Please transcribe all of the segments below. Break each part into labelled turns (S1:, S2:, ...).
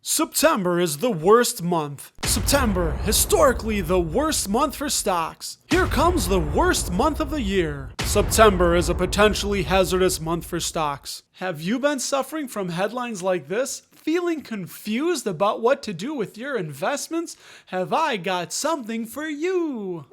S1: September is the worst month. September, historically the worst month for stocks. Here comes the worst month of the year. September is a potentially hazardous month for stocks. Have you been suffering from headlines like this? Feeling confused about what to do with your investments? Have I got something for you?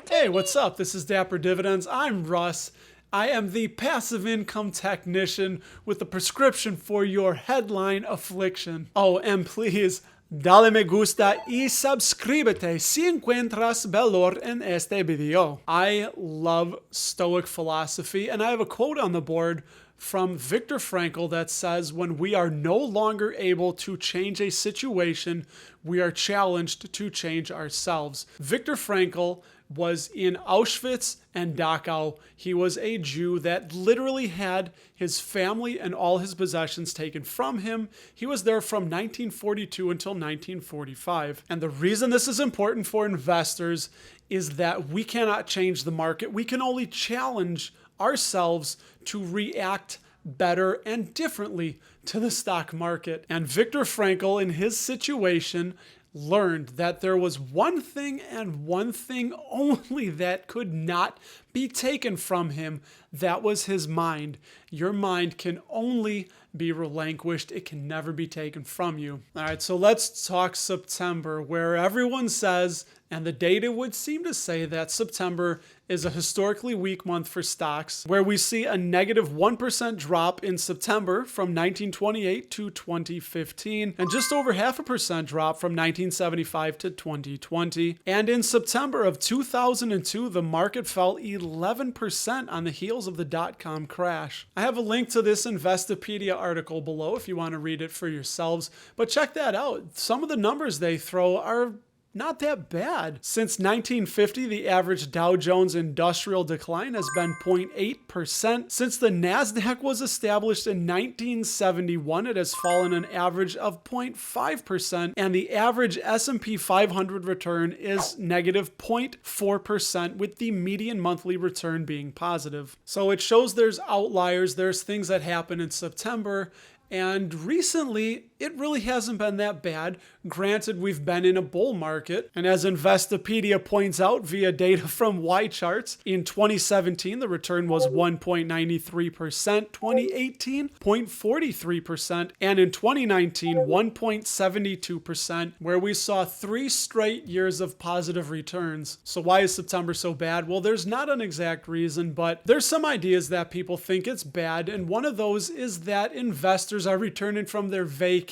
S1: Hey, what's up? This is Dapper Dividends. I'm Russ. I am the passive income technician with a prescription for your headline affliction. Oh, and please, dale me gusta y suscríbete si encuentras valor en este video. I love Stoic philosophy, and I have a quote on the board from Viktor Frankl that says, when we are no longer able to change a situation, we are challenged to change ourselves. Viktor Frankl was in Auschwitz and Dachau. He was a Jew that literally had his family and all his possessions taken from him. He was there from 1942 until 1945. And the reason this is important for investors is that we cannot change the market. We can only challenge ourselves to react better and differently to the stock market. And Viktor Frankl, in his situation, learned that there was one thing and one thing only that could not be taken from him. That was his mind. Your mind can only be relinquished. It can never be taken from you. All right, so let's talk September, where everyone says, and the data would seem to say, that September is a historically weak month for stocks, where we see a negative 1% drop in September from 1928 to 2015, and just over 0.5% drop from 1975 to 2020. And in September of 2002, the market fell 11% on the heels of the dot-com crash. I have a link to this Investopedia article below if you want to read it for yourselves, but check that out. Some of the numbers they throw are not that bad. Since 1950, the average Dow Jones Industrial decline has been 0.8%. Since the NASDAQ was established in 1971, it has fallen an average of 0.5%, and the average S&P 500 return is negative 0.4%, with the median monthly return being positive. So it shows there's outliers, there's things that happen in September, and recently, it really hasn't been that bad. Granted, we've been in a bull market. And as Investopedia points out via data from Y charts, in 2017, the return was 1.93%, 2018, 0.43%, and in 2019, 1.72%, where we saw 3 straight years of positive returns. So why is September so bad? Well, there's not an exact reason, but there's some ideas that people think it's bad. And one of those is that investors are returning from their vacay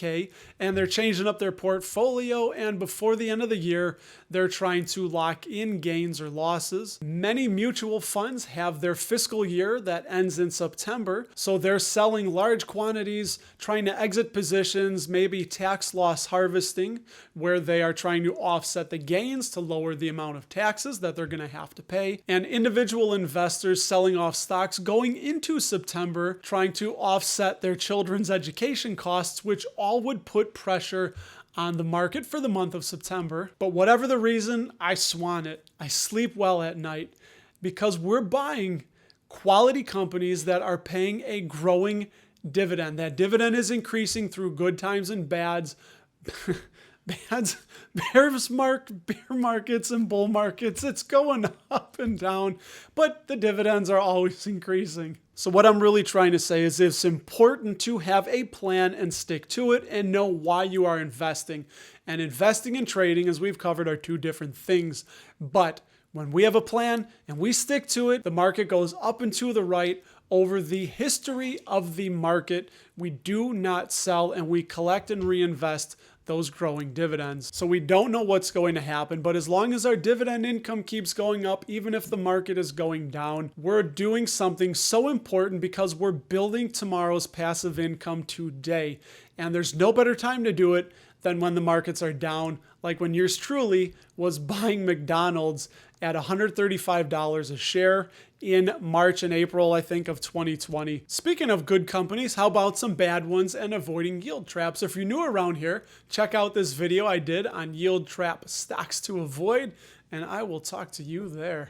S1: and they're changing up their portfolio, and before the end of the year they're trying to lock in gains or losses. Many mutual funds have their fiscal year that ends in September, so they're selling large quantities, trying to exit positions, maybe tax loss harvesting, where they are trying to offset the gains to lower the amount of taxes that they're going to have to pay. And individual investors selling off stocks going into September, trying to offset their children's education costs, which all would put pressure on the market for the month of September. But whatever the reason, I swan it. I sleep well at night because we're buying quality companies that are paying a growing dividend. That dividend is increasing through good times and bads. Bear markets and bull markets, it's going up and down, but the dividends are always increasing. So what I'm really trying to say is it's important to have a plan and stick to it and know why you are investing. And investing and trading, as we've covered, are two different things. But when we have a plan and we stick to it, the market goes up and to the right. Over the history of the market, we do not sell and we collect and reinvest those growing dividends. So we don't know what's going to happen, but as long as our dividend income keeps going up, even if the market is going down, we're doing something so important because we're building tomorrow's passive income today. And there's no better time to do it than when the markets are down, like when yours truly was buying McDonald's at $135 a share in March and April, I think, of 2020. Speaking of good companies, how about some bad ones and avoiding yield traps? If you're new around here, check out this video I did on yield trap stocks to avoid, and I will talk to you there.